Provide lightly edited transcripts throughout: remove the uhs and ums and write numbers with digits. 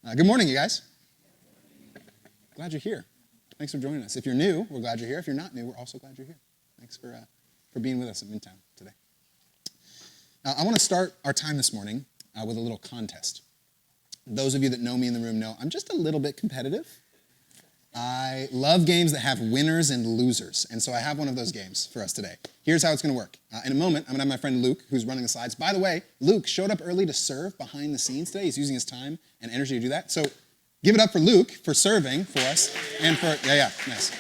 Good morning, you guys. Glad you're here. Thanks for joining us. If you're new, we're glad you're here. If you're not new, we're also glad you're here. Thanks for being with us at Midtown today. I want to start our time this morning with a little contest. Those of you that know me in the room know I'm just a little bit competitive. I love games that have winners and losers, and so I have one of those games for us today. Here's how it's going to work. In a moment, I'm going to have my friend Luke, who's running the slides. By the way, Luke showed up early to serve behind the scenes today. He's using his time and energy to do that. So give it up for Luke for serving for us, and for, nice.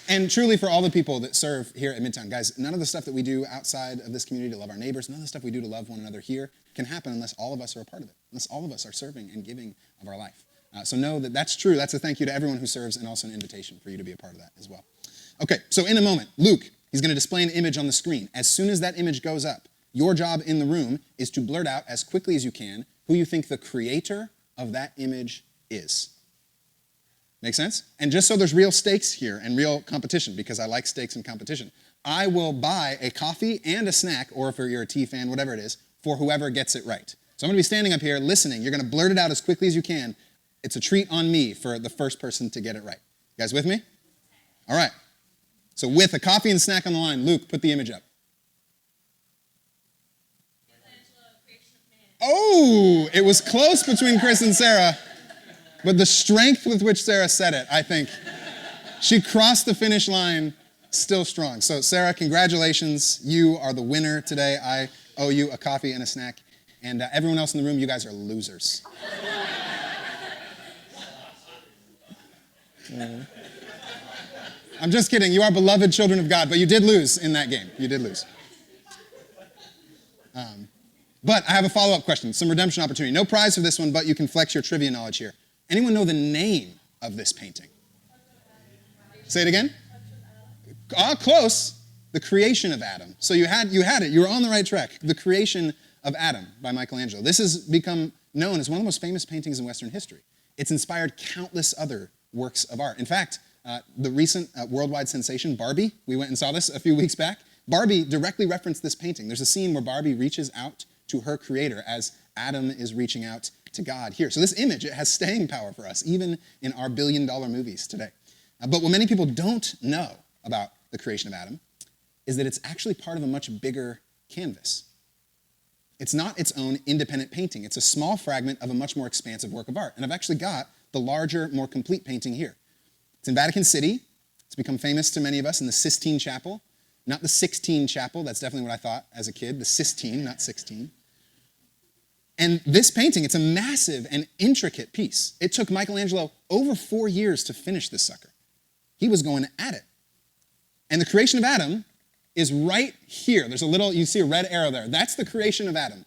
And truly for all the people that serve here at Midtown. Guys, none of the stuff that we do outside of this community to love our neighbors, none of the stuff we do to love one another here can happen unless all of us are a part of it, unless all of us are serving and giving of our life. So know that that's true. That's a thank you to everyone who serves and also an invitation for you to be a part of that as well. Okay, so in a moment, Luke, he's going to display an image on the screen. As soon as that image goes up, your job in the room is to blurt out as quickly as you can who you think the creator of that image is. Make sense? And just so there's real stakes here and real competition, because I like stakes and competition, I will buy a coffee and a snack, or if you're a tea fan, whatever it is, for whoever gets it right. So I'm going to be standing up here listening. You're going to blurt it out as quickly as you can. It's a treat on me for the first person to get it right. You guys with me? All right. So with a coffee and a snack on the line, Luke, put the image up. Oh, it was close between Chris and Sarah, but the strength with which Sarah said it, I think, she crossed the finish line still strong. So Sarah, congratulations. You are the winner today. I owe you a coffee and a snack. And everyone else in the room, you guys are losers. I'm just kidding. You are beloved children of God, but you did lose in that game. You did lose. But I have a follow-up question, some redemption opportunity. No prize for this one, but you can flex your trivia knowledge here. Anyone know the name of this painting? Say it again. Close. The Creation of Adam. So you had it. You were on the right track. The Creation of Adam by Michelangelo. This has become known as one of the most famous paintings in Western history. It's inspired countless other works of art. In fact, the recent worldwide sensation, Barbie, we went and saw this a few weeks back. Barbie directly referenced this painting. There's a scene where Barbie reaches out to her creator as Adam is reaching out to God here. So this image, it has staying power for us, even in our billion-dollar movies today. But what many people don't know about the creation of Adam is that it's actually part of a much bigger canvas. It's not its own independent painting. It's a small fragment of a much more expansive work of art. And I've actually got the larger, more complete painting here. It's in Vatican City. It's become famous to many of us in the Sistine Chapel. Not the 16 Chapel, that's definitely what I thought as a kid, the Sistine, not 16. And this painting, it's a massive and intricate piece. It took Michelangelo over 4 years to finish this sucker. He was going at it. And the creation of Adam is right here. There's a little, you see a red arrow there. That's the creation of Adam.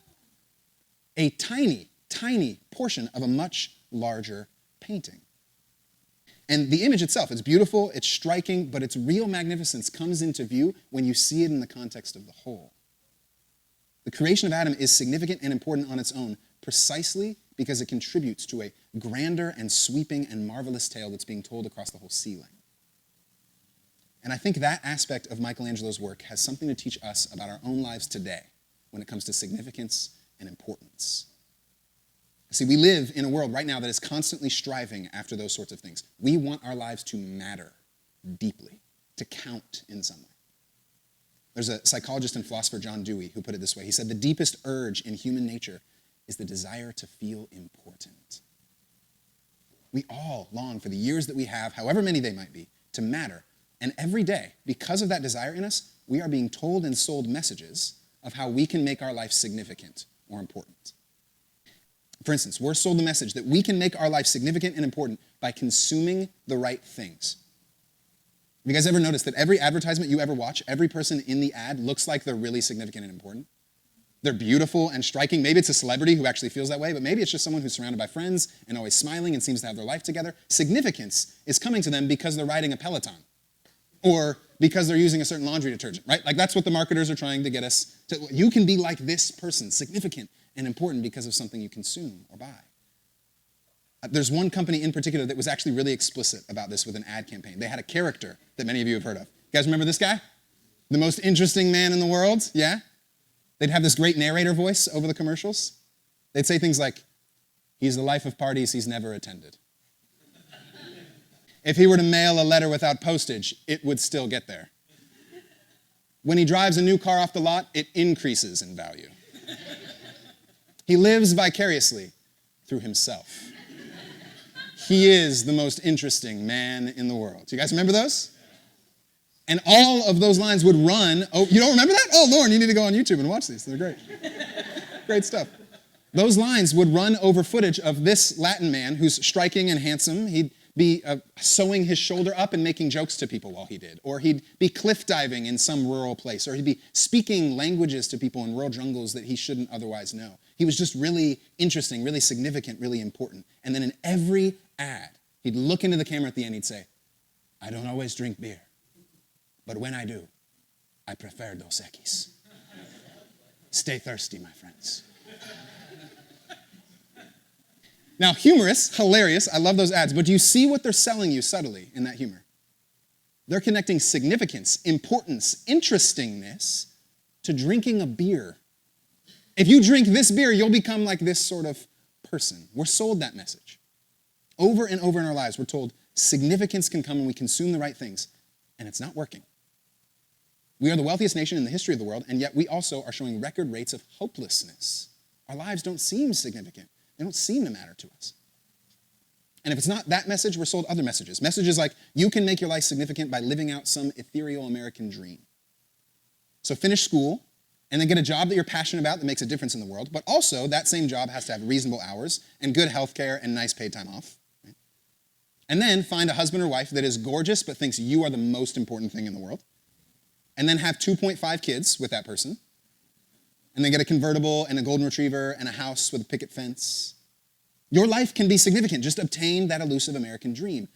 A tiny, tiny portion of a much larger painting. And the image itself, it's beautiful, it's striking, but its real magnificence comes into view when you see it in the context of the whole. The creation of Adam is significant and important on its own precisely because it contributes to a grander and sweeping and marvelous tale that's being told across the whole ceiling. And I think that aspect of Michelangelo's work has something to teach us about our own lives today when it comes to significance and importance. See, we live in a world right now that is constantly striving after those sorts of things. We want our lives to matter deeply, to count in some way. There's a psychologist and philosopher, John Dewey, who put it this way. He said, the deepest urge in human nature is the desire to feel important. We all long for the years that we have, however many they might be, to matter. And every day, because of that desire in us, we are being told and sold messages of how we can make our life significant or important. For instance, we're sold the message that we can make our life significant and important by consuming the right things. Have you guys ever noticed that every advertisement you ever watch, every person in the ad looks like they're really significant and important? They're beautiful and striking. Maybe it's a celebrity who actually feels that way, but maybe it's just someone who's surrounded by friends and always smiling and seems to have their life together. Significance is coming to them because they're riding a Peloton or because they're using a certain laundry detergent, right? Like that's what the marketers are trying to get us to. You can be like this person, significant and important because of something you consume or buy. There's one company in particular that was actually really explicit about this with an ad campaign. They had a character that many of you have heard of. You guys remember this guy? The most interesting man in the world, yeah? They'd have this great narrator voice over the commercials. They'd say things like, He's the life of parties he's never attended. If he were to mail a letter without postage, it would still get there. When he drives a new car off the lot, it increases in value. He lives vicariously through himself. He is the most interesting man in the world. Do you guys remember those? And all of those lines would run. Oh, you don't remember that? Oh, Lauren, you need to go on YouTube and watch these. They're great. Great stuff. Those lines would run over footage of this Latin man who's striking and handsome. He'd be sewing his shoulder up and making jokes to people while he did. Or he'd be cliff diving in some rural place. Or he'd be speaking languages to people in rural jungles that he shouldn't otherwise know. He was just really interesting, really significant, really important. And then in every ad, he'd look into the camera at the end, he'd say, I don't always drink beer, but when I do, I prefer Dos Equis. Stay thirsty, my friends. Now, humorous, hilarious, I love those ads, but do you see what they're selling you subtly in that humor? They're connecting significance, importance, interestingness to drinking a beer. If you drink this beer, you'll become like this sort of person. We're sold that message. Over and over in our lives, we're told significance can come when we consume the right things, and it's not working. We are the wealthiest nation in the history of the world, and yet we also are showing record rates of hopelessness. Our lives don't seem significant. They don't seem to matter to us. And if it's not that message, we're sold other messages. Messages like, you can make your life significant by living out some ethereal American dream. So finish school, and then get a job that you're passionate about that makes a difference in the world, but also that same job has to have reasonable hours and good health care and nice paid time off. Right? And then find a husband or wife that is gorgeous but thinks you are the most important thing in the world. And then have 2.5 kids with that person. And then get a convertible and a golden retriever and a house with a picket fence. Your life can be significant. Just obtain that elusive American dream.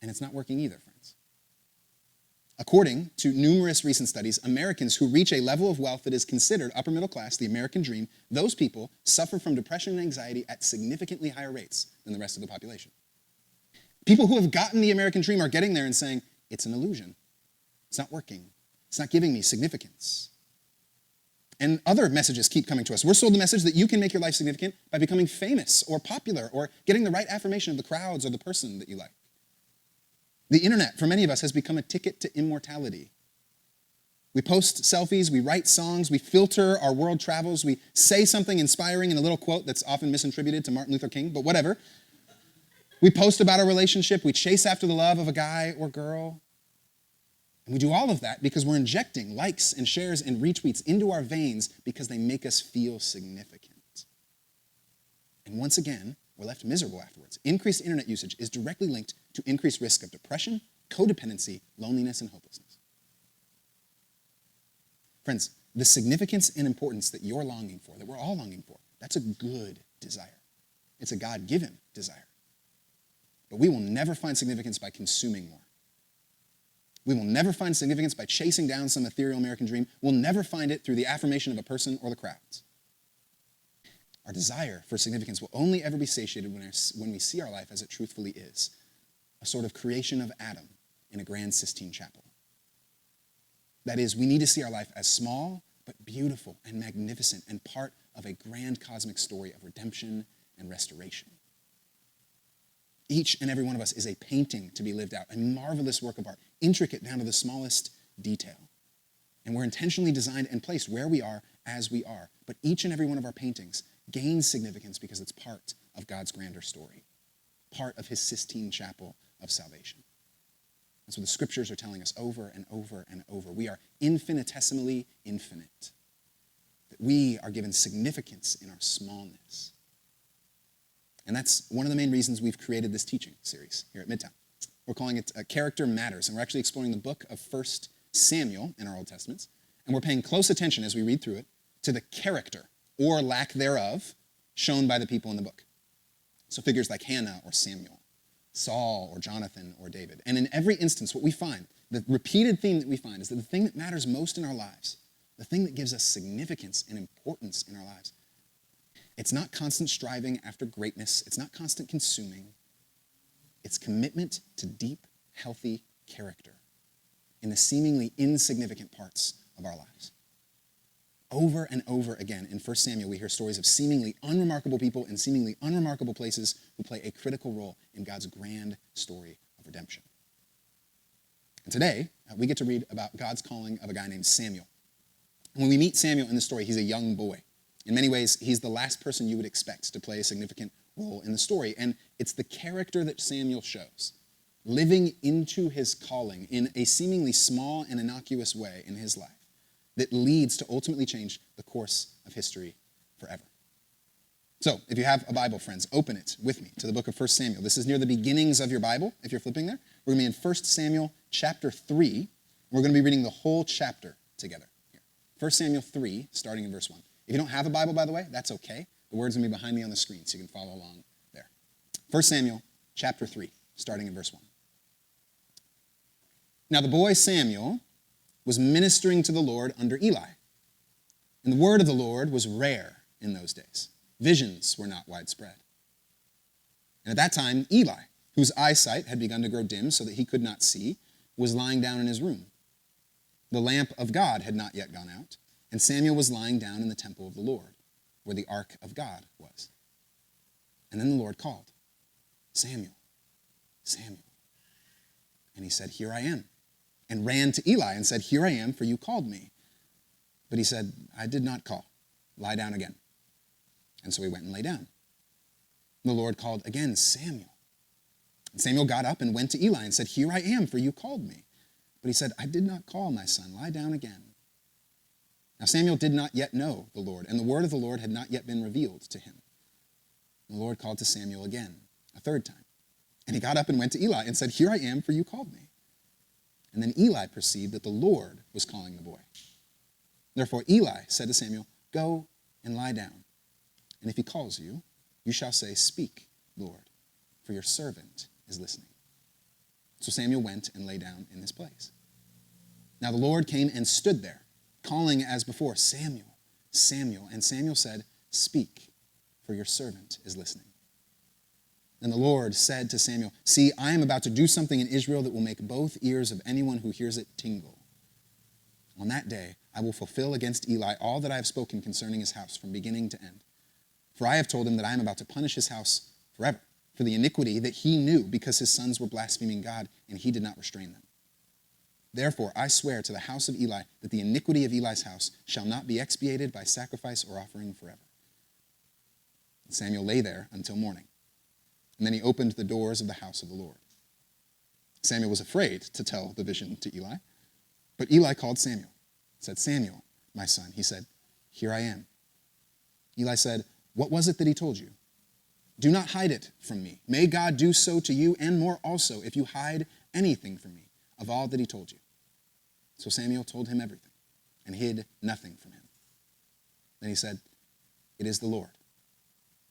And it's not working either, friends. According to numerous recent studies, Americans who reach a level of wealth that is considered upper middle class, the American dream, those people suffer from depression and anxiety at significantly higher rates than the rest of the population. People who have gotten the American dream are getting there and saying, it's an illusion. It's not working. It's not giving me significance. And other messages keep coming to us. We're sold the message that you can make your life significant by becoming famous or popular or getting the right affirmation of the crowds or the person that you like. The internet, for many of us, has become a ticket to immortality. We post selfies, we write songs, we filter our world travels, we say something inspiring in a little quote that's often misattributed to Martin Luther King, but whatever. We post about our relationship, we chase after the love of a guy or girl. And we do all of that because we're injecting likes and shares and retweets into our veins because they make us feel significant. And once again, we're left miserable afterwards. Increased internet usage is directly linked to increased risk of depression, codependency, loneliness, and hopelessness. Friends, the significance and importance that you're longing for, that we're all longing for, that's a good desire. It's a God-given desire. But we will never find significance by consuming more. We will never find significance by chasing down some ethereal American dream. We'll never find it through the affirmation of a person or the crowds. Our desire for significance will only ever be satiated when we see our life as it truthfully is, a sort of creation of Adam in a grand Sistine Chapel. That is, we need to see our life as small but beautiful and magnificent and part of a grand cosmic story of redemption and restoration. Each and every one of us is a painting to be lived out, a marvelous work of art, intricate down to the smallest detail. And we're intentionally designed and placed where we are as we are. But each and every one of our paintings gains significance because it's part of God's grander story, part of his Sistine Chapel of salvation. That's what the scriptures are telling us over and over and over. We are infinitesimally infinite. That we are given significance in our smallness. And that's one of the main reasons we've created this teaching series here at Midtown. We're calling it Character Matters, and we're actually exploring the book of 1 Samuel in our Old Testaments, and we're paying close attention as we read through it to the character, or lack thereof, shown by the people in the book. So figures like Hannah or Samuel, Saul or Jonathan or David. And in every instance, what we find, the repeated theme that we find is that the thing that matters most in our lives, the thing that gives us significance and importance in our lives, it's not constant striving after greatness. It's not constant consuming. It's commitment to deep, healthy character in the seemingly insignificant parts of our lives. Over and over again in 1 Samuel, we hear stories of seemingly unremarkable people in seemingly unremarkable places who play a critical role in God's grand story of redemption. And today, we get to read about God's calling of a guy named Samuel. And when we meet Samuel in the story, he's a young boy. In many ways, he's the last person you would expect to play a significant role in the story. And it's the character that Samuel shows, living into his calling in a seemingly small and innocuous way in his life, that leads to ultimately change the course of history forever. So, if you have a Bible, friends, open it with me to the book of 1 Samuel. This is near the beginnings of your Bible, if you're flipping there. We're going to be in 1 Samuel chapter 3, and we're going to be reading the whole chapter together here. 1 Samuel 3, starting in verse 1. If you don't have a Bible, by the way, that's okay. The word's going to be behind me on the screen, so you can follow along there. 1 Samuel chapter 3, starting in verse 1. Now the boy Samuel was ministering to the Lord under Eli. And the word of the Lord was rare in those days. Visions were not widespread. And at that time, Eli, whose eyesight had begun to grow dim so that he could not see, was lying down in his room. The lamp of God had not yet gone out, and Samuel was lying down in the temple of the Lord, where the ark of God was. And then the Lord called, Samuel, Samuel. And he said, Here I am. And ran to Eli and said, Here I am, for you called me. But he said, I did not call. Lie down again. And so he went and lay down. And the Lord called again, Samuel. And Samuel got up and went to Eli and said, Here I am, for you called me. But he said, I did not call, my son. Lie down again. Now Samuel did not yet know the Lord, and the word of the Lord had not yet been revealed to him. And the Lord called to Samuel again, a third time. And he got up and went to Eli and said, Here I am, for you called me. And then Eli perceived that the Lord was calling the boy. Therefore Eli said to Samuel, Go and lie down. And if he calls you, you shall say, Speak, Lord, for your servant is listening. So Samuel went and lay down in his place. Now the Lord came and stood there, calling as before, Samuel, Samuel. And Samuel said, Speak, for your servant is listening. Then the Lord said to Samuel, See, I am about to do something in Israel that will make both ears of anyone who hears it tingle. On that day, I will fulfill against Eli all that I have spoken concerning his house from beginning to end. For I have told him that I am about to punish his house forever for the iniquity that he knew because his sons were blaspheming God and he did not restrain them. Therefore, I swear to the house of Eli that the iniquity of Eli's house shall not be expiated by sacrifice or offering forever. And Samuel lay there until morning. And then he opened the doors of the house of the Lord. Samuel was afraid to tell the vision to Eli, but Eli called Samuel, said, Samuel, my son. He said, Here I am. Eli said, What was it that he told you? Do not hide it from me. May God do so to you and more also if you hide anything from me of all that he told you. So Samuel told him everything and hid nothing from him. Then he said, It is the Lord.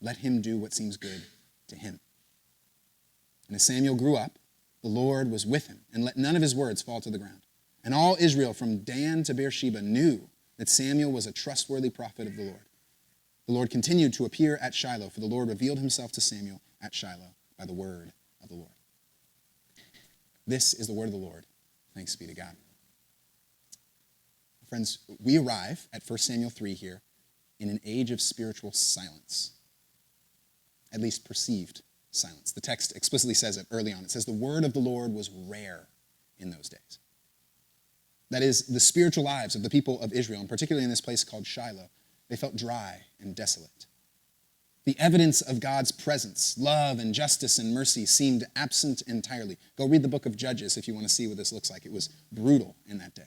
Let him do what seems good to him. And as Samuel grew up, the Lord was with him and let none of his words fall to the ground. And all Israel from Dan to Beersheba knew that Samuel was a trustworthy prophet of the Lord. The Lord continued to appear at Shiloh, for the Lord revealed himself to Samuel at Shiloh by the word of the Lord. This is the word of the Lord. Thanks be to God. Friends, we arrive at 1 Samuel 3 here in an age of spiritual silence, at least perceived silence. The text explicitly says it early on. It says the word of the Lord was rare in those days. That is, the spiritual lives of the people of Israel, and particularly in this place called Shiloh, they felt dry and desolate. The evidence of God's presence, love and justice and mercy seemed absent entirely. Go read the book of Judges if you want to see what this looks like. It was brutal in that day.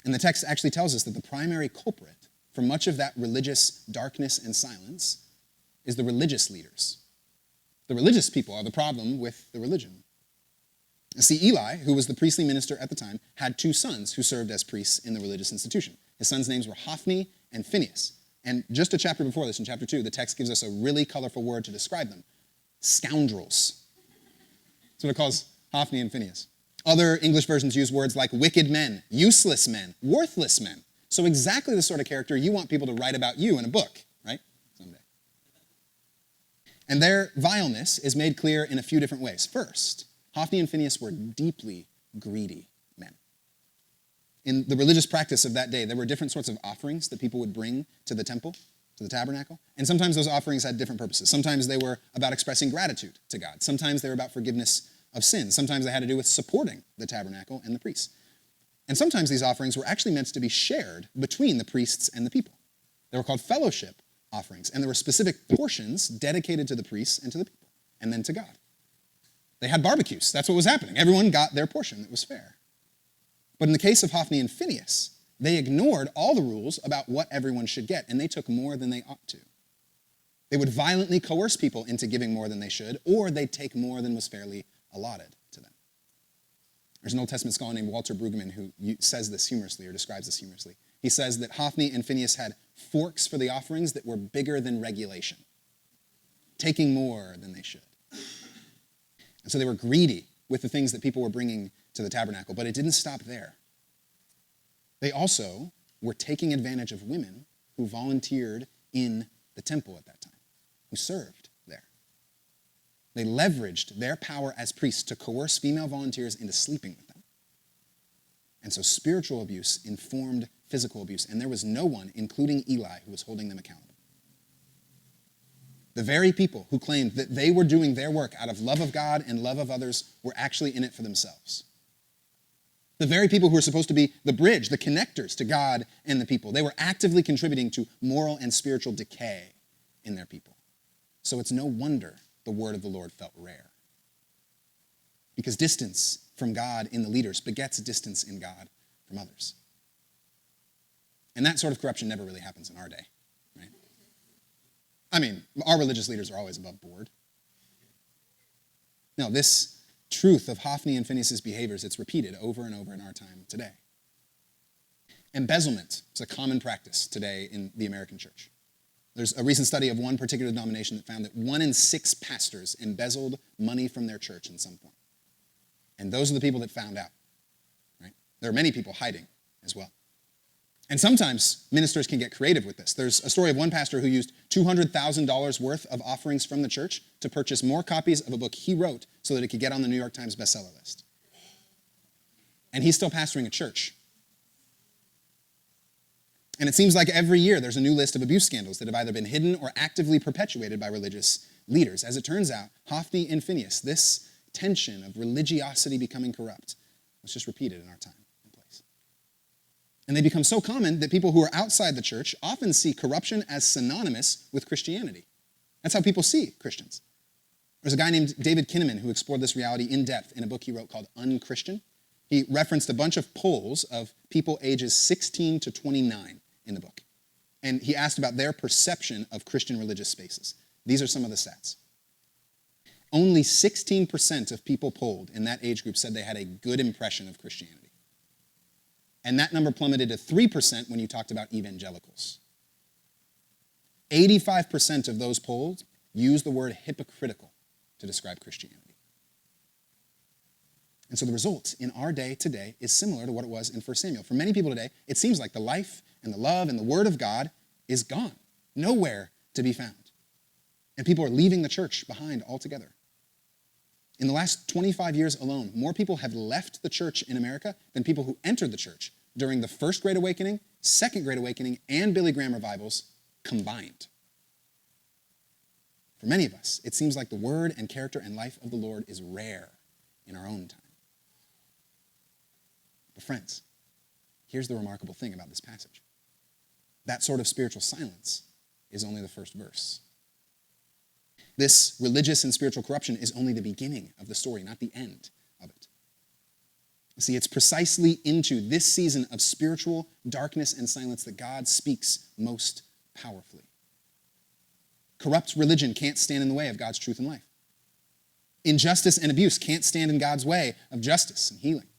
And the text actually tells us that the primary culprit for much of that religious darkness and silence is the religious leaders. The religious people are the problem with the religion. See, Eli, who was the priestly minister at the time, had two sons who served as priests in the religious institution. His sons' names were Hophni and Phinehas. And just a chapter before this, in chapter 2, the text gives us a really colorful word to describe them. Scoundrels. That's what it calls Hophni and Phinehas. Other English versions use words like wicked men, useless men, worthless men. So exactly the sort of character you want people to write about you in a book, right? Someday. And their vileness is made clear in a few different ways. First, Hophni and Phinehas were deeply greedy men. In the religious practice of that day, there were different sorts of offerings that people would bring to the temple, to the tabernacle. And sometimes those offerings had different purposes. Sometimes they were about expressing gratitude to God. Sometimes they were about forgiveness of sins. Sometimes they had to do with supporting the tabernacle and the priests. And sometimes these offerings were actually meant to be shared between the priests and the people. They were called fellowship offerings. And there were specific portions dedicated to the priests and to the people, and then to God. They had barbecues. That's what was happening. Everyone got their portion. It was fair. But in the case of Hophni and Phinehas, they ignored all the rules about what everyone should get, and they took more than they ought to. They would violently coerce people into giving more than they should, or they'd take more than was fairly allotted to them. There's an Old Testament scholar named Walter Brueggemann who says this humorously, or describes this humorously. He says that Hophni and Phinehas had forks for the offerings that were bigger than regulation, taking more than they should. And so they were greedy with the things that people were bringing to the tabernacle, but it didn't stop there. They also were taking advantage of women who volunteered in the temple at that time, who served there. They leveraged their power as priests to coerce female volunteers into sleeping with them. And so spiritual abuse informed physical abuse, and there was no one, including Eli, who was holding them accountable. The very people who claimed that they were doing their work out of love of God and love of others were actually in it for themselves. The very people who were supposed to be the bridge, the connectors to God and the people, they were actively contributing to moral and spiritual decay in their people. So it's no wonder the word of the Lord felt rare. Because distance from God in the leaders begets distance in God from others. And that sort of corruption never really happens in our day, right? I mean, our religious leaders are always above board. No, this truth of Hophni and Phinehas' behaviors, it's repeated over and over in our time today. Embezzlement is a common practice today in the American church. There's a recent study of one particular denomination that found that 1 in 6 pastors embezzled money from their church in some form. And those are the people that found out, right? There are many people hiding as well. And sometimes ministers can get creative with this. There's a story of one pastor who used $200,000 worth of offerings from the church to purchase more copies of a book he wrote so that it could get on the New York Times bestseller list. And he's still pastoring a church. And it seems like every year there's a new list of abuse scandals that have either been hidden or actively perpetuated by religious leaders. As it turns out, Hophni and Phinehas, this tension of religiosity becoming corrupt, was just repeated in our time. And they become so common that people who are outside the church often see corruption as synonymous with Christianity. That's how people see Christians. There's a guy named David Kinnaman who explored this reality in depth in a book he wrote called Unchristian. He referenced a bunch of polls of people ages 16 to 29 in the book. And he asked about their perception of Christian religious spaces. These are some of the stats. Only 16% of people polled in that age group said they had a good impression of Christianity. And that number plummeted to 3% when you talked about evangelicals. 85% of those polled used the word hypocritical to describe Christianity. And so the result in our day today is similar to what it was in 1 Samuel. For many people today, it seems like the life and the love and the word of God is gone, nowhere to be found. And people are leaving the church behind altogether. In the last 25 years alone, more people have left the church in America than people who entered the church during the First Great Awakening, Second Great Awakening, and Billy Graham revivals combined. For many of us, it seems like the word and character and life of the Lord is rare in our own time. But friends, here's the remarkable thing about this passage. That sort of spiritual silence is only the first verse. This religious and spiritual corruption is only the beginning of the story, not the end of it. See, it's precisely into this season of spiritual darkness and silence that God speaks most powerfully. Corrupt religion can't stand in the way of God's truth and life. Injustice and abuse can't stand in God's way of justice and healing.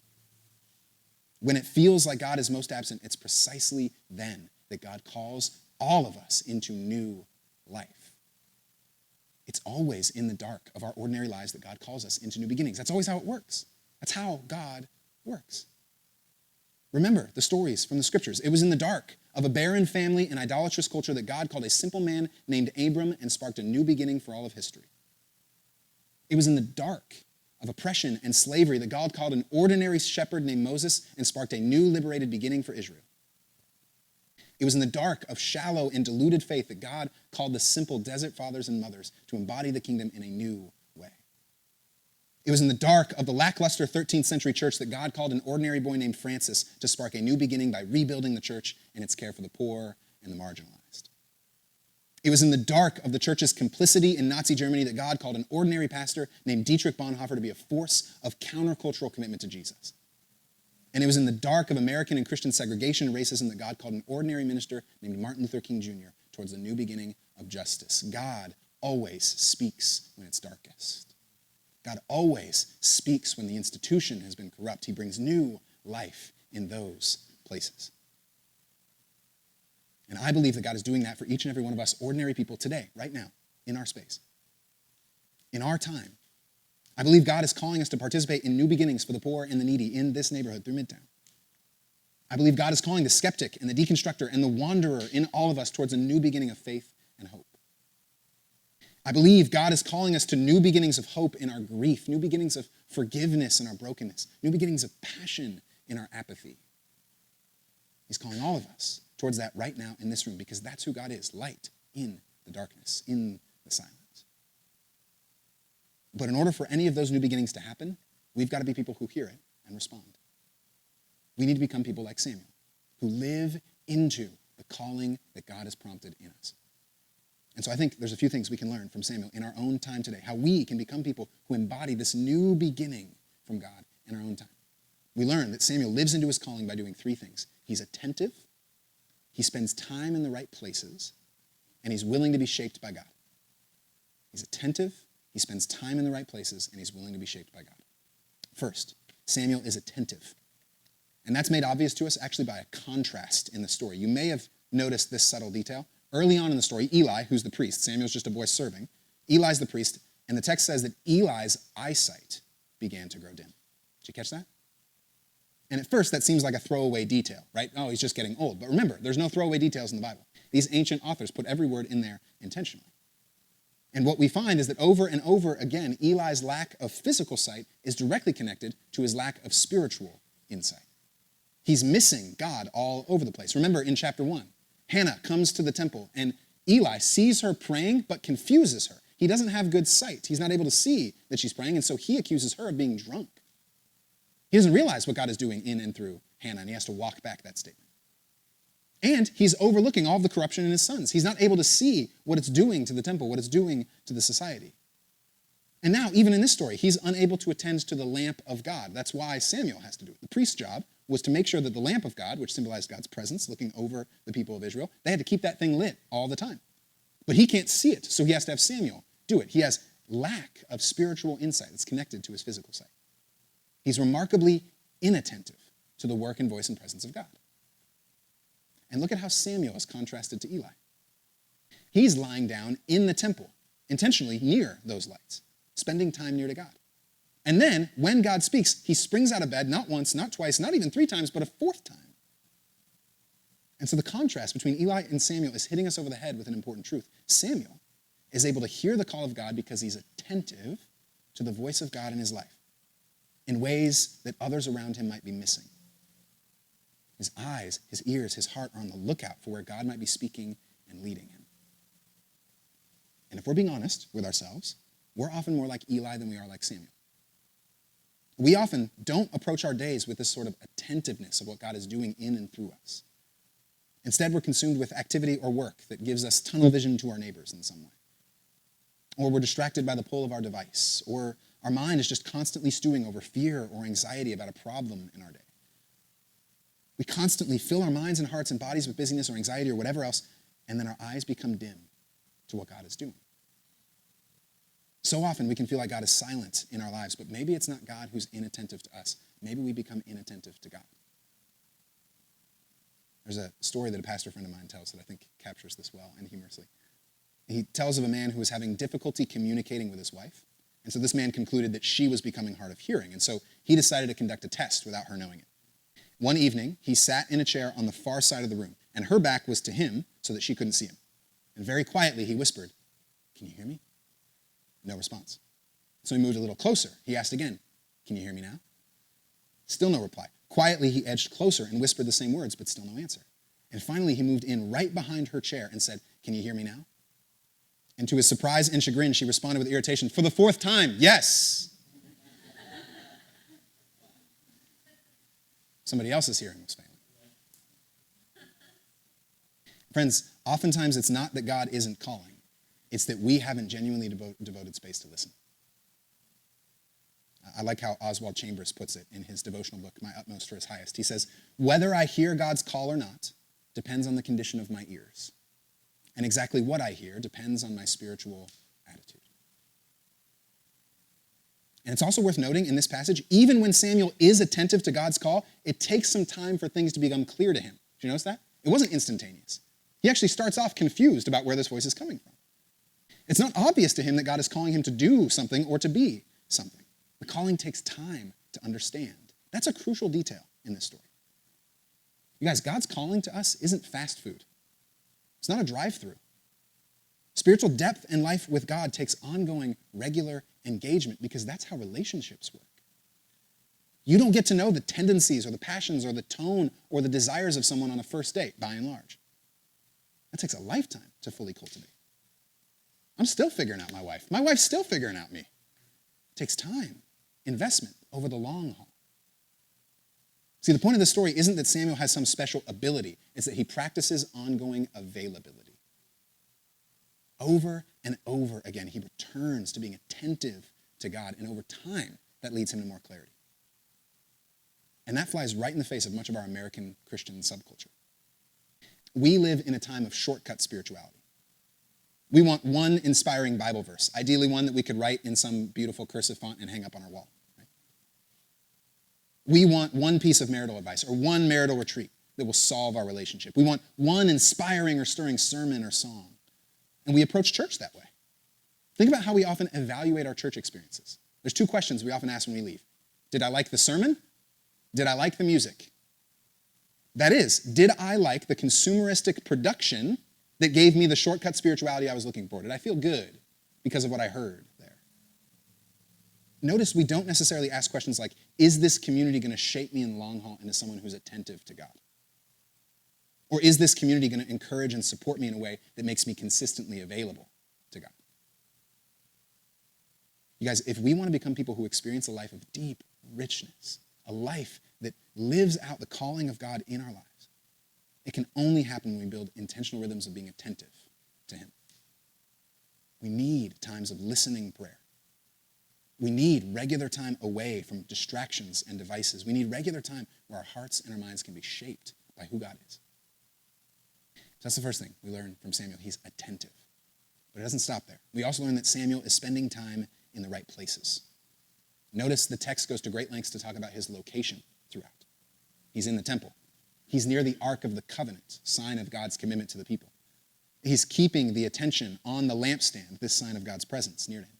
When it feels like God is most absent, it's precisely then that God calls all of us into new life. It's always in the dark of our ordinary lives that God calls us into new beginnings. That's always how it works. That's how God works. Remember the stories from the scriptures. It was in the dark of a barren family and idolatrous culture that God called a simple man named Abram and sparked a new beginning for all of history. It was in the dark of oppression and slavery that God called an ordinary shepherd named Moses and sparked a new liberated beginning for Israel. It was in the dark of shallow and deluded faith that God called the simple desert fathers and mothers to embody the kingdom in a new way. It was in the dark of the lackluster 13th century church that God called an ordinary boy named Francis to spark a new beginning by rebuilding the church and its care for the poor and the marginalized. It was in the dark of the church's complicity in Nazi Germany that God called an ordinary pastor named Dietrich Bonhoeffer to be a force of countercultural commitment to Jesus. And it was in the dark of American and Christian segregation and racism that God called an ordinary minister named Martin Luther King Jr. towards the new beginning of justice. God always speaks when it's darkest. God always speaks when the institution has been corrupt. He brings new life in those places. And I believe that God is doing that for each and every one of us ordinary people today, right now, in our space, in our time. I believe God is calling us to participate in new beginnings for the poor and the needy in this neighborhood through Midtown. I believe God is calling the skeptic and the deconstructor and the wanderer in all of us towards a new beginning of faith and hope. I believe God is calling us to new beginnings of hope in our grief, new beginnings of forgiveness in our brokenness, new beginnings of passion in our apathy. He's calling all of us towards that right now in this room because that's who God is, light in the darkness, in the silence. But in order for any of those new beginnings to happen, we've got to be people who hear it and respond. We need to become people like Samuel, who live into the calling that God has prompted in us. And so I think there's a few things we can learn from Samuel in our own time today, how we can become people who embody this new beginning from God in our own time. We learn that Samuel lives into his calling by doing three things. He's attentive, he spends time in the right places, and he's willing to be shaped by God. He's attentive, he spends time in the right places, and he's willing to be shaped by God. First, Samuel is attentive. And that's made obvious to us actually by a contrast in the story. You may have noticed this subtle detail. Early on in the story, Eli, who's the priest, Samuel's just a boy serving, Eli's the priest, and the text says that Eli's eyesight began to grow dim. Did you catch that? And at first, that seems like a throwaway detail, right? Oh, he's just getting old. But remember, there's no throwaway details in the Bible. These ancient authors put every word in there intentionally. And what we find is that over and over again, Eli's lack of physical sight is directly connected to his lack of spiritual insight. He's missing God all over the place. Remember in chapter 1, Hannah comes to the temple and Eli sees her praying but confuses her. He doesn't have good sight. He's not able to see that she's praying, and so he accuses her of being drunk. He doesn't realize what God is doing in and through Hannah, and he has to walk back that statement. And he's overlooking all of the corruption in his sons. He's not able to see what it's doing to the temple, what it's doing to the society. And now, even in this story, he's unable to attend to the lamp of God. That's why Samuel has to do it. The priest's job was to make sure that the lamp of God, which symbolized God's presence looking over the people of Israel, they had to keep that thing lit all the time. But he can't see it, so he has to have Samuel do it. He has lack of spiritual insight that's connected to his physical sight. He's remarkably inattentive to the work and voice and presence of God. And look at how Samuel is contrasted to Eli. He's lying down in the temple, intentionally near those lights, spending time near to God. And then, when God speaks, he springs out of bed not once, not twice, not even 3 times, but a 4th time. And so the contrast between Eli and Samuel is hitting us over the head with an important truth. Samuel is able to hear the call of God because he's attentive to the voice of God in his life in ways that others around him might be missing. His eyes, his ears, his heart are on the lookout for where God might be speaking and leading him. And if we're being honest with ourselves, we're often more like Eli than we are like Samuel. We often don't approach our days with this sort of attentiveness of what God is doing in and through us. Instead, we're consumed with activity or work that gives us tunnel vision to our neighbors in some way. Or we're distracted by the pull of our device. Or our mind is just constantly stewing over fear or anxiety about a problem in our day. We constantly fill our minds and hearts and bodies with busyness or anxiety or whatever else, and then our eyes become dim to what God is doing. So often we can feel like God is silent in our lives, but maybe it's not God who's inattentive to us. Maybe we become inattentive to God. There's a story that a pastor friend of mine tells that I think captures this well and humorously. He tells of a man who was having difficulty communicating with his wife. And so this man concluded that she was becoming hard of hearing. And so he decided to conduct a test without her knowing it. One evening, he sat in a chair on the far side of the room, and her back was to him so that she couldn't see him. And very quietly, he whispered, "Can you hear me?" No response. So he moved a little closer. He asked again, "Can you hear me now?" Still no reply. Quietly, he edged closer and whispered the same words, but still no answer. And finally, he moved in right behind her chair and said, "Can you hear me now?" And to his surprise and chagrin, she responded with irritation, for the fourth time, "Yes." Somebody else is hearing was failing. Friends, oftentimes it's not that God isn't calling. It's that we haven't genuinely devoted space to listen. I like how Oswald Chambers puts it in his devotional book, My Utmost for His Highest. He says, "Whether I hear God's call or not depends on the condition of my ears. And exactly what I hear depends on my spiritual attitude." And it's also worth noting in this passage, even when Samuel is attentive to God's call, it takes some time for things to become clear to him. Did you notice that? It wasn't instantaneous. He actually starts off confused about where this voice is coming from. It's not obvious to him that God is calling him to do something or to be something. The calling takes time to understand. That's a crucial detail in this story. You guys, God's calling to us isn't fast food. It's not a drive-through. Spiritual depth and life with God takes ongoing, regular engagement because that's how relationships work. You don't get to know the tendencies or the passions or the tone or the desires of someone on a first date, by and large. That takes a lifetime to fully cultivate. I'm still figuring out my wife. My wife's still figuring out me. It takes time, investment over the long haul. See, the point of the story isn't that Samuel has some special ability. It's that he practices ongoing availability. Over and over again, he returns to being attentive to God, and over time, that leads him to more clarity. And that flies right in the face of much of our American Christian subculture. We live in a time of shortcut spirituality. We want one inspiring Bible verse, ideally one that we could write in some beautiful cursive font and hang up on our wall. Right? We want one piece of marital advice or one marital retreat that will solve our relationship. We want one inspiring or stirring sermon or song. And we approach church that way. Think about how we often evaluate our church experiences. There's two questions we often ask when we leave. Did I like the sermon? Did I like the music? That is, did I like the consumeristic production that gave me the shortcut spirituality I was looking for? Did I feel good because of what I heard there? Notice we don't necessarily ask questions like, is this community going to shape me in the long haul into someone who's attentive to God? Or is this community going to encourage and support me in a way that makes me consistently available to God? You guys, if we want to become people who experience a life of deep richness, a life that lives out the calling of God in our lives, it can only happen when we build intentional rhythms of being attentive to Him. We need times of listening prayer. We need regular time away from distractions and devices. We need regular time where our hearts and our minds can be shaped by who God is. So that's the first thing we learn from Samuel. He's attentive. But it doesn't stop there. We also learn that Samuel is spending time in the right places. Notice the text goes to great lengths to talk about his location throughout. He's in the temple. He's near the Ark of the Covenant, sign of God's commitment to the people. He's keeping the attention on the lampstand, this sign of God's presence near to him.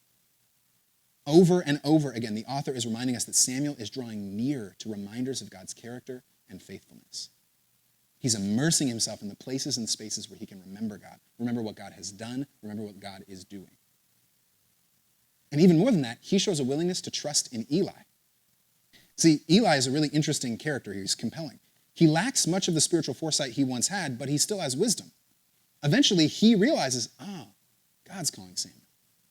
Over and over again, the author is reminding us that Samuel is drawing near to reminders of God's character and faithfulness. He's immersing himself in the places and spaces where he can remember God, remember what God has done, remember what God is doing. And even more than that, he shows a willingness to trust in Eli. See, Eli is a really interesting character. He's compelling. He lacks much of the spiritual foresight he once had, but he still has wisdom. Eventually, he realizes, God's calling Samuel.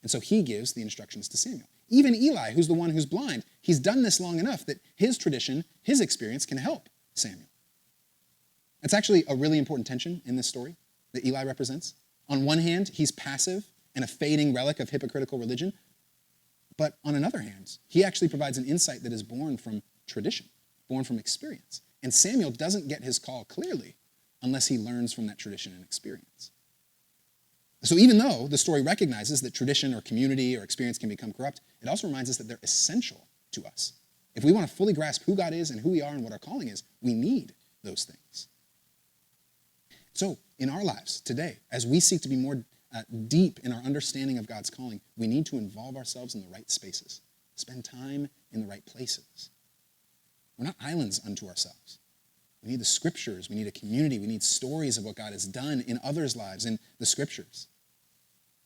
And so he gives the instructions to Samuel. Even Eli, who's the one who's blind, he's done this long enough that his tradition, his experience can help Samuel. That's actually a really important tension in this story that Eli represents. On one hand, he's passive and a fading relic of hypocritical religion. But on another hand, he actually provides an insight that is born from tradition, born from experience. And Samuel doesn't get his call clearly unless he learns from that tradition and experience. So even though the story recognizes that tradition or community or experience can become corrupt, it also reminds us that they're essential to us. If we want to fully grasp who God is and who we are and what our calling is, we need those things. So in our lives today, as we seek to be more deep in our understanding of God's calling, we need to involve ourselves in the right spaces, spend time in the right places. We're not islands unto ourselves. We need the scriptures, we need a community, we need stories of what God has done in others' lives in the scriptures.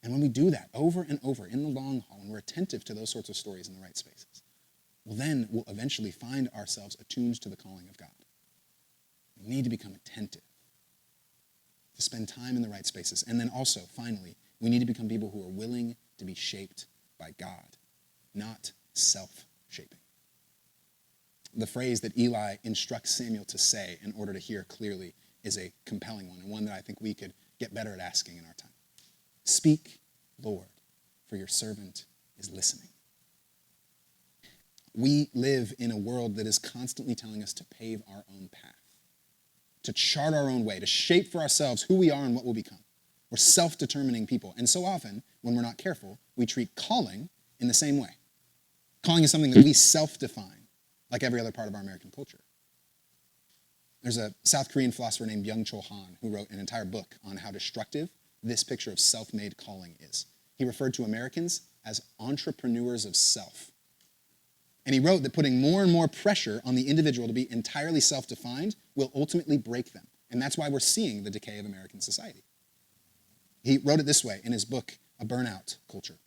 And when we do that over and over in the long haul, and we're attentive to those sorts of stories in the right spaces, well, then we'll eventually find ourselves attuned to the calling of God. We need to become attentive, to spend time in the right spaces. And then also, finally, we need to become people who are willing to be shaped by God, not self-shaping. The phrase that Eli instructs Samuel to say in order to hear clearly is a compelling one, and one that I think we could get better at asking in our time. Speak, Lord, for your servant is listening. We live in a world that is constantly telling us to pave our own path, to chart our own way, to shape for ourselves who we are and what we'll become. We're self-determining people. And so often, when we're not careful, we treat calling in the same way. Calling is something that we self-define, like every other part of our American culture. There's a South Korean philosopher named Byung-Chul Han who wrote an entire book on how destructive this picture of self-made calling is. He referred to Americans as entrepreneurs of self. And he wrote that putting more and more pressure on the individual to be entirely self-defined will ultimately break them. And that's why we're seeing the decay of American society. He wrote it this way in his book, A Burnout Culture.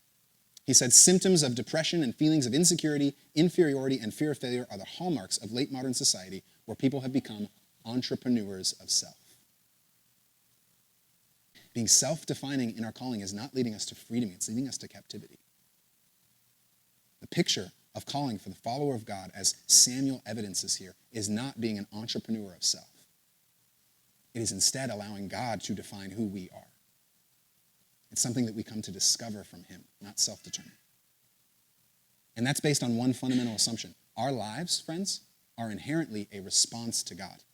He said, symptoms of depression and feelings of insecurity, inferiority, and fear of failure are the hallmarks of late modern society where people have become entrepreneurs of self. Being self-defining in our calling is not leading us to freedom, it's leading us to captivity. The picture of calling for the follower of God, as Samuel evidences here, is not being an entrepreneur of self. It is instead allowing God to define who we are. It's something that we come to discover from him, not self-determined. And that's based on one fundamental assumption. Our lives, friends, are inherently a response to God.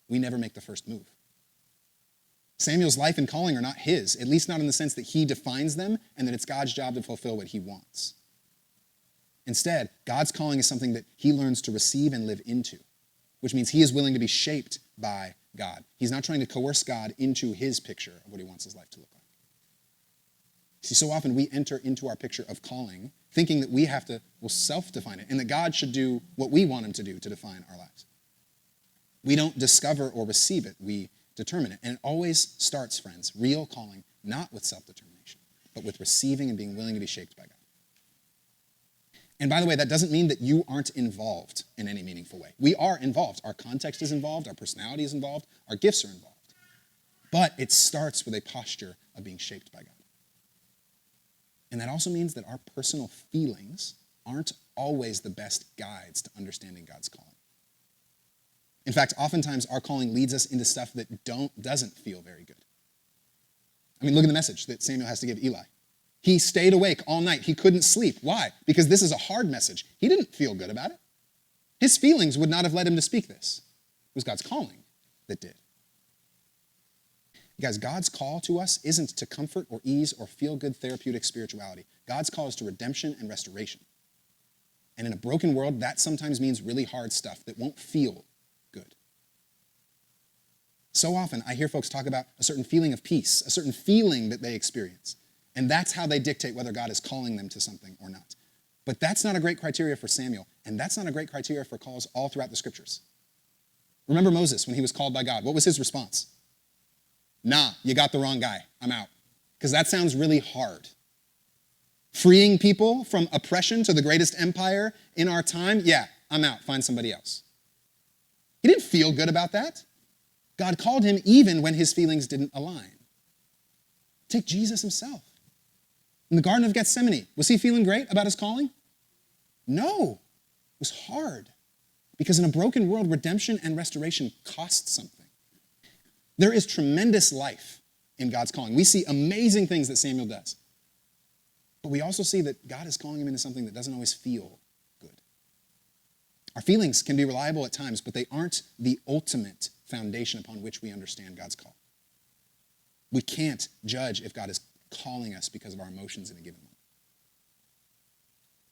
We never make the first move. Samuel's life and calling are not his, at least not in the sense that he defines them and that it's God's job to fulfill what he wants. Instead, God's calling is something that he learns to receive and live into, which means he is willing to be shaped by God. He's not trying to coerce God into his picture of what he wants his life to look like. See, so often we enter into our picture of calling thinking that we have to, self-define it and that God should do what we want him to do to define our lives. We don't discover or receive it, we determine it. And it always starts, friends, real calling, not with self-determination, but with receiving and being willing to be shaped by God. And by the way, that doesn't mean that you aren't involved in any meaningful way. We are involved. Our context is involved, our personality is involved, our gifts are involved. But it starts with a posture of being shaped by God. And that also means that our personal feelings aren't always the best guides to understanding God's calling. In fact, oftentimes our calling leads us into stuff that doesn't feel very good. I mean, look at the message that Samuel has to give Eli. He stayed awake all night. He couldn't sleep. Why? Because this is a hard message. He didn't feel good about it. His feelings would not have led him to speak this. It was God's calling that did. Guys, God's call to us isn't to comfort or ease or feel-good therapeutic spirituality. God's call is to redemption and restoration. And in a broken world, that sometimes means really hard stuff that won't feel good. So often, I hear folks talk about a certain feeling of peace, a certain feeling that they experience. And that's how they dictate whether God is calling them to something or not. But that's not a great criteria for Samuel, and that's not a great criteria for calls all throughout the scriptures. Remember Moses when he was called by God. What was his response? Nah, you got the wrong guy. I'm out. Because that sounds really hard. Freeing people from oppression to the greatest empire in our time? Yeah, I'm out. Find somebody else. He didn't feel good about that. God called him even when his feelings didn't align. Take Jesus himself. In the Garden of Gethsemane, was he feeling great about his calling? No. It was hard. Because in a broken world, redemption and restoration cost something. There is tremendous life in God's calling. We see amazing things that Samuel does. But we also see that God is calling him into something that doesn't always feel good. Our feelings can be reliable at times, but they aren't the ultimate foundation upon which we understand God's call. We can't judge if God is calling us because of our emotions in a given moment.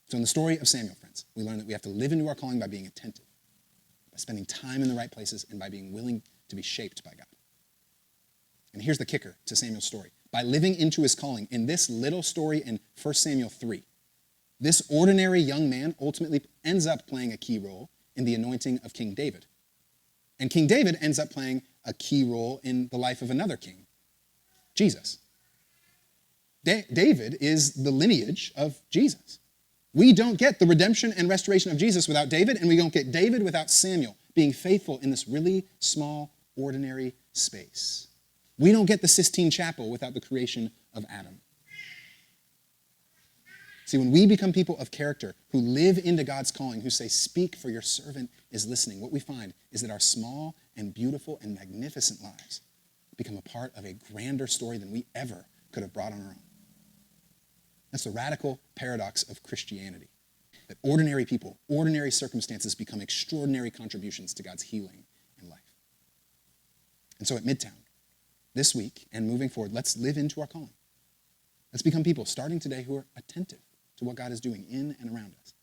So in the story of Samuel, friends, we learn that we have to live into our calling by being attentive, by spending time in the right places, and by being willing to be shaped by God. And here's the kicker to Samuel's story. By living into his calling, in this little story in 1 Samuel 3, this ordinary young man ultimately ends up playing a key role in the anointing of King David. And King David ends up playing a key role in the life of another king, Jesus. David is the lineage of Jesus. We don't get the redemption and restoration of Jesus without David, and we don't get David without Samuel being faithful in this really small, ordinary space. We don't get the Sistine Chapel without the creation of Adam. See, when we become people of character who live into God's calling, who say, speak for your servant is listening, what we find is that our small and beautiful and magnificent lives become a part of a grander story than we ever could have brought on our own. That's the radical paradox of Christianity, that ordinary people, ordinary circumstances become extraordinary contributions to God's healing in life. And so at Midtown, this week and moving forward, let's live into our calling. Let's become people, starting today, who are attentive to what God is doing in and around us.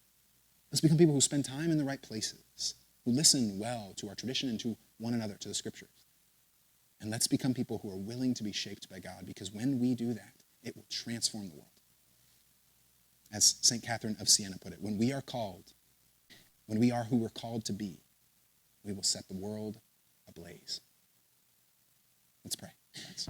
Let's become people who spend time in the right places, who listen well to our tradition and to one another, to the scriptures. And let's become people who are willing to be shaped by God, because when we do that, it will transform the world. As St. Catherine of Siena put it, when we are who we're called to be, we will set the world ablaze. Let's pray. Thanks.